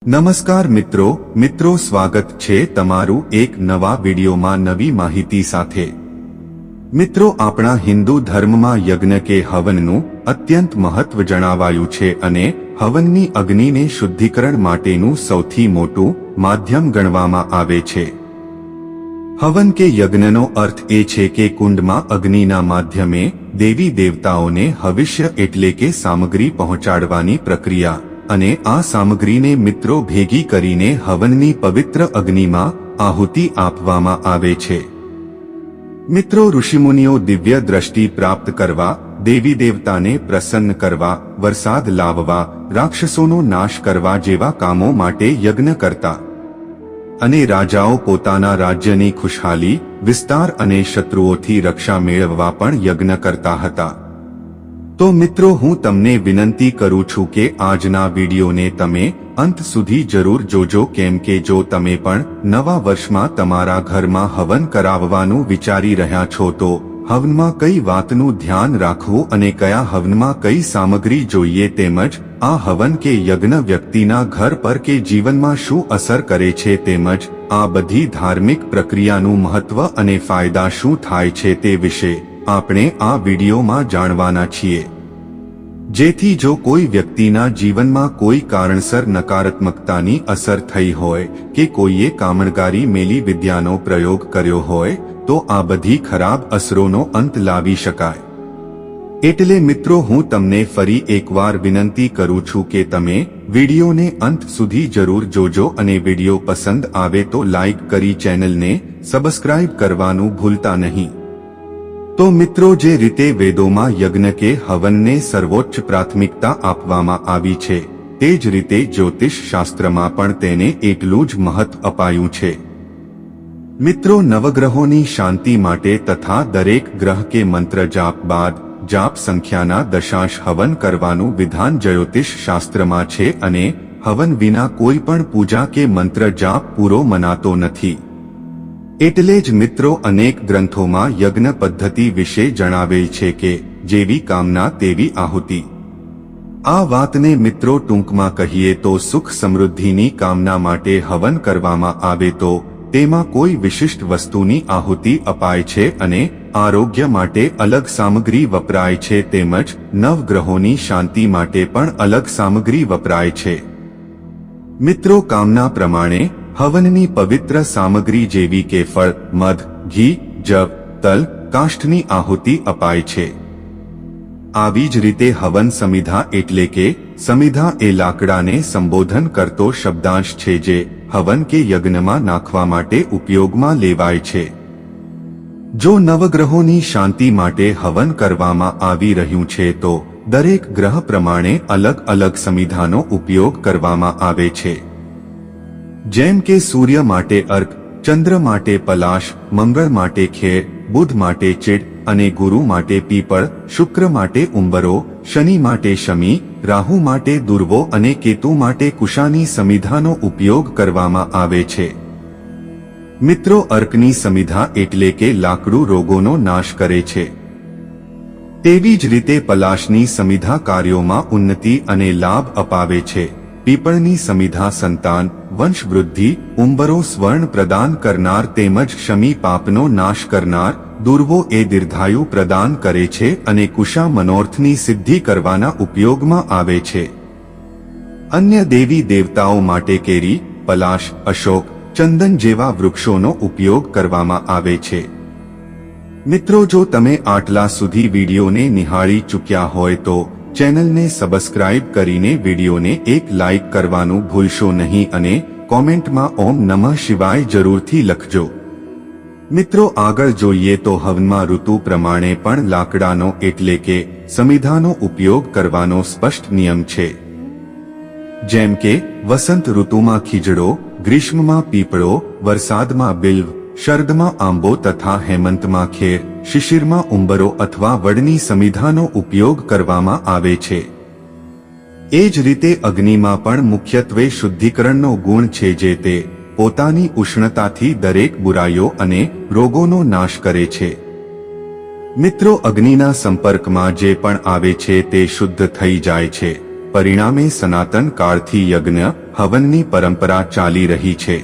નમસ્કાર મિત્રો સ્વાગત છે તમારું એક નવા વિડીયોમાં નવી માહિતી સાથે। મિત્રો આપણા હિન્દુ ધર્મમાં યજ્ઞ કે હવનનું અત્યંત મહત્વ જણાવાયું છે અને હવનની અગ્નિને શુદ્ધિકરણ માટેનું સૌથી મોટું માધ્યમ ગણવામાં આવે છે। હવન કે યજ્ઞનો અર્થ એ છે કે કુંડમાં અગ્નિના માધ્યમે દેવી દેવતાઓને હવિષ્ય એટલે કે સામગ્રી પહોંચાડવાની પ્રક્રિયા અને આ સામગ્રીને મિત્રો ભેગી કરીને હવનની પવિત્ર અગ્નિમાં આહુતિ આપવામાં આવે છે। મિત્રો ઋષિમુનિઓ દિવ્ય દ્રષ્ટિ પ્રાપ્ત કરવા, દેવી દેવતાને પ્રસન્ન કરવા, વરસાદ લાવવા, રાક્ષસોનો નાશ કરવા જેવા કામો માટે યજ્ઞ કરતા અને રાજાઓ પોતાના રાજ્યની ખુશહાલી, વિસ્તાર અને શત્રુઓથી રક્ષા મેળવવા પણ યજ્ઞ કરતા હતા। તો મિત્રો હું તમને વિનંતી કરું છું કે આજના વિડીયોને તમે અંત સુધી જરૂર જોજો, કેમ કે જો તમે પણ નવા વર્ષમાં તમારા ઘરમાં હવન કરાવવાનું વિચારી રહ્યા છો તો હવનમાં કઈ વાતનું ધ્યાન રાખવું અને કયા હવનમાં કઈ સામગ્રી જોઈએ તેમજ આ હવન કે યજ્ઞ વ્યક્તિના ઘર પર કે જીવનમાં શું અસર કરે છે તેમજ આ બધી ધાર્મિક પ્રક્રિયાનું મહત્વ અને ફાયદા શું થાય છે તે વિશે આપણે આ વિડીયોમાં જાણવાના છીએ। જેથી જો કોઈ વ્યક્તિના જીવનમાં કોઈ કારણસર નકારાત્મકતાની અસર થઈ હોય કે કોઈએ કામણગારી મેલી વિદ્યાનો પ્રયોગ કર્યો હોય તો આ બધી ખરાબ અસરોનો અંત લાવી શકાય। એટલે મિત્રો હું તમને ફરી એકવાર વિનંતી કરું છું કે તમે વિડીયોને અંત સુધી જરૂર જોજો અને વિડીયો પસંદ આવે તો લાઈક કરી ચેનલને સબસ્ક્રાઇબ કરવાનું ભૂલતા નહીં। તો મિત્રો જે રીતે વેદોમાં યજ્ઞ કે હવનને સર્વોચ્ચ પ્રાથમિકતા આપવામાં આવી છે તે જ રીતે જ્યોતિષ શાસ્ત્રમાં પણ તેને એટલું જ મહત્વ અપાયું છે। મિત્રો નવગ્રહોની શાંતિ માટે તથા દરેક ગ્રહ કે મંત્ર જાપ બાદ જાપ સંખ્યાના દશાંશ હવન કરવાનું વિધાન જ્યોતિષ શાસ્ત્રમાં છે અને હવન વિના કોઈ પણ પૂજા કે મંત્ર જાપ પૂરો મનાતો નથી। એટલે જ મિત્રો અનેક ગ્રંથોમાં યજ્ઞ પદ્ધતિ વિશે જણાવેલ છે કે જેવી કામના તેવી આહુતિ। આ વાતને મિત્રો ટૂંકમાં કહીએ તો સુખ સમૃદ્ધિની કામના માટે હવન કરવામાં આવે તો તેમાં કોઈ વિશિષ્ટ વસ્તુની આહુતિ અપાય છે અને આરોગ્ય માટે અલગ સામગ્રી વપરાય છે તેમજ નવગ્રહોની શાંતિ માટે પણ અલગ સામગ્રી વપરાય છે। મિત્રો કામના પ્રમાણે હવનની પવિત્ર સામગ્રી જેવી કે ફળ, મધ, ઘી, જવ, તલ, કાષ્ઠની આહુતિ અપાય છે। આવી જ રીતે હવન સમિધા એટલે કે સમિધા એ લાકડાને સંબોધન કરતો શબ્દાંશ છે જે હવન કે યજ્ઞમાં નાખવા માટે ઉપયોગમાં લેવાય છે। જો નવગ્રહોની શાંતિ માટે હવન કરવામાં આવી રહ્યું છે તો દરેક ગ્રહ પ્રમાણે અલગ અલગ સમિધાનો ઉપયોગ કરવામાં આવે છે। જેમ કે સૂર્ય માટે અર્ક, ચંદ્ર માટે પલાશ, મંગળ માટે ખેર, બુધ માટે ચીડ અને ગુરુ માટે પીપળ, શુક્ર માટે ઉંબરો, શનિ માટે શમી, રાહુ માટે દુર્વો અને કેતુ માટે કુશાની સમિધાનો ઉપયોગ કરવામાં આવે છે। મિત્રો અર્કની સમિધા એટલે કે લાકડું રોગોનો નાશ કરે છે। તેવી જ રીતે પલાશની સમિધા કાર્યોમાં ઉન્નતિ અને લાભ અપાવે છે। પીપળની સમિધા સંતાન, વંશવૃદ્ધિ, ઉંબરો સ્વર્ણ પ્રદાન કરનાર તેમજ શમી પાપનો નાશ કરનાર, દુર્વો એ દીર્ઘાયુ પ્રદાન કરે છે અને કુશા મનોર્થની સિદ્ધિ કરવાના ઉપયોગમાં આવે છે। અન્ય દેવી દેવતાઓ માટે કેરી, પલાશ, અશોક, ચંદન જેવા વૃક્ષોનો ઉપયોગ કરવામાં આવે છે। મિત્રો જો તમે આટલા સુધી વિડીયોને નિહાળી ચૂક્યા હોય તો ચેનલને સબસ્ક્રાઇબ કરીને વિડીયોને એક લાઇક કરવાનું ભૂલશો નહીં અને કોમેન્ટમાં ઓમ નમઃ શિવાય જરૂરથી લખજો। મિત્રો આગળ જોઈએ તો હવનમાં ઋતુ પ્રમાણે પણ લાકડાનો એટલે કે સમિધાનો ઉપયોગ કરવાનો સ્પષ્ટ નિયમ છે। જેમ કે વસંત ઋતુમાં ખીજડો, ગ્રીષ્મમાં પીપળો, વરસાદમાં બિલ્વ, શરદમાં આંબો તથા હેમંતમાં ખેર, શિશિરમાં ઉંબરો અથવા વડની સમિધાનો ઉપયોગ કરવામાં આવે છે। એ જ રીતે અગ્નિમાં પણ મુખ્યત્વે શુદ્ધિકરણનો ગુણ છે જે તે પોતાની ઉષ્ણતાથી દરેક બુરાઈઓ અને રોગોનો નાશ કરે છે। મિત્રો અગ્નિના સંપર્કમાં જે પણ આવે છે તે શુદ્ધ થઈ જાય છે। પરિણામે સનાતન કાળથી યજ્ઞ હવનની પરંપરા ચાલી રહી છે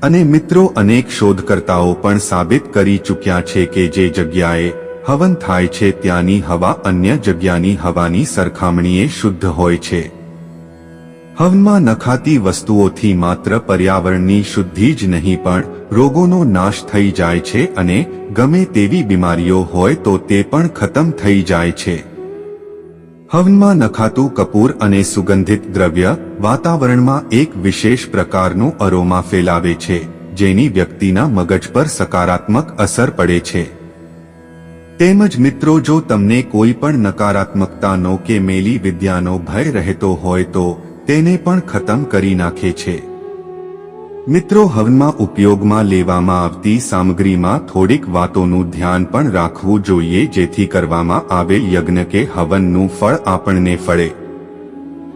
અને મિત્રો અનેક શોધકર્તાઓ પણ સાબિત કરી ચૂક્યા છે કે જે જગ્યાએ હવન થાય છે ત્યાંની હવા અન્ય જગ્યાની હવાની સરખામણીએ શુદ્ધ હોય છે હવનમાં નખાતી વસ્તુઓથી માત્ર પર્યાવરણની શુદ્ધિ જ નહીં પણ રોગોનો નાશ થઈ જાય છે અને ગમે તેવી બીમારીઓ હોય તો તે પણ ખતમ થઈ જાય છે હવનમાં નખાતું કપૂર અને સુગંધિત દ્રવ્ય વાતાવરણમાં એક વિશેષ પ્રકારનું અરોમા ફેલાવે છે જેની વ્યક્તિના મગજ પર સકારાત્મક અસર પડે છે તેમજ મિત્રો જો તમને કોઈ પણ નકારાત્મકતાનો કે મેલી વિદ્યાનો ભય રહેતો હોય તો તેને પણ ખતમ કરી નાખે છે મિત્રો હવનમાં ઉપયોગમાં લેવામાં આવતી સામગ્રીમાં થોડીક વાતોનું ધ્યાન પણ રાખવું જોઈએ જેથી કરવામાં આવેલ યજ્ઞ કે હવનનું ફળ આપણને ફળે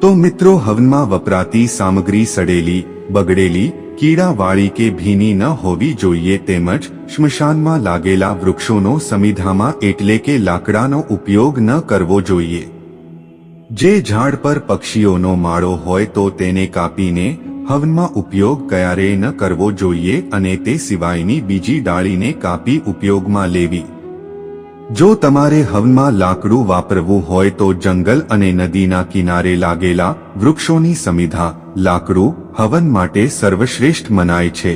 તો મિત્રો હવનમાં વપરાતી સામગ્રી સડેલી બગડેલી કીડાવાળી કે ભીની ન હોવી જોઈએ તેમજ સ્મશાનમાં લાગેલા વૃક્ષોનો સમિધામાં એટલે કે લાકડાનો ઉપયોગ ન કરવો જોઈએ જે ઝાડ પર પક્ષીઓનો માળો હોય તો તેને કાપીને હવનમાં ઉપયોગ ક્યારેય ન કરવો જોઈએ અને તે સિવાયની બીજી ડાળીને કાપી ઉપયોગમાં લેવી જો તમારે હવનમાં લાકડું વાપરવું હોય તો જંગલ અને નદીના કિનારે લાગેલા વૃક્ષોની સમિધા લાકડું હવન માટે સર્વશ્રેષ્ઠ મનાય છે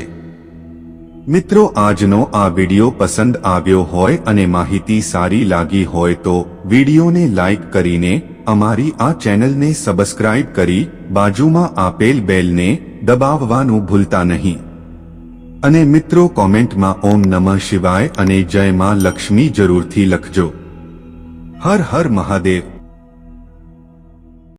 મિત્રો આજનો આ વિડિયો પસંદ આવ્યો હોય અને માહિતી સારી લાગી હોય તો વિડિયોને લાઈક કરીને અમારી આ ચેનલને સબસ્ક્રાઇબ કરી બાજુમાં આપેલ બેલને દબાવવાનું ભૂલતા નહીં અને મિત્રો કોમેન્ટમાં ઓમ નમઃ શિવાય અને જય માં લક્ષ્મી જરૂરથી લખજો હર હર મહાદેવ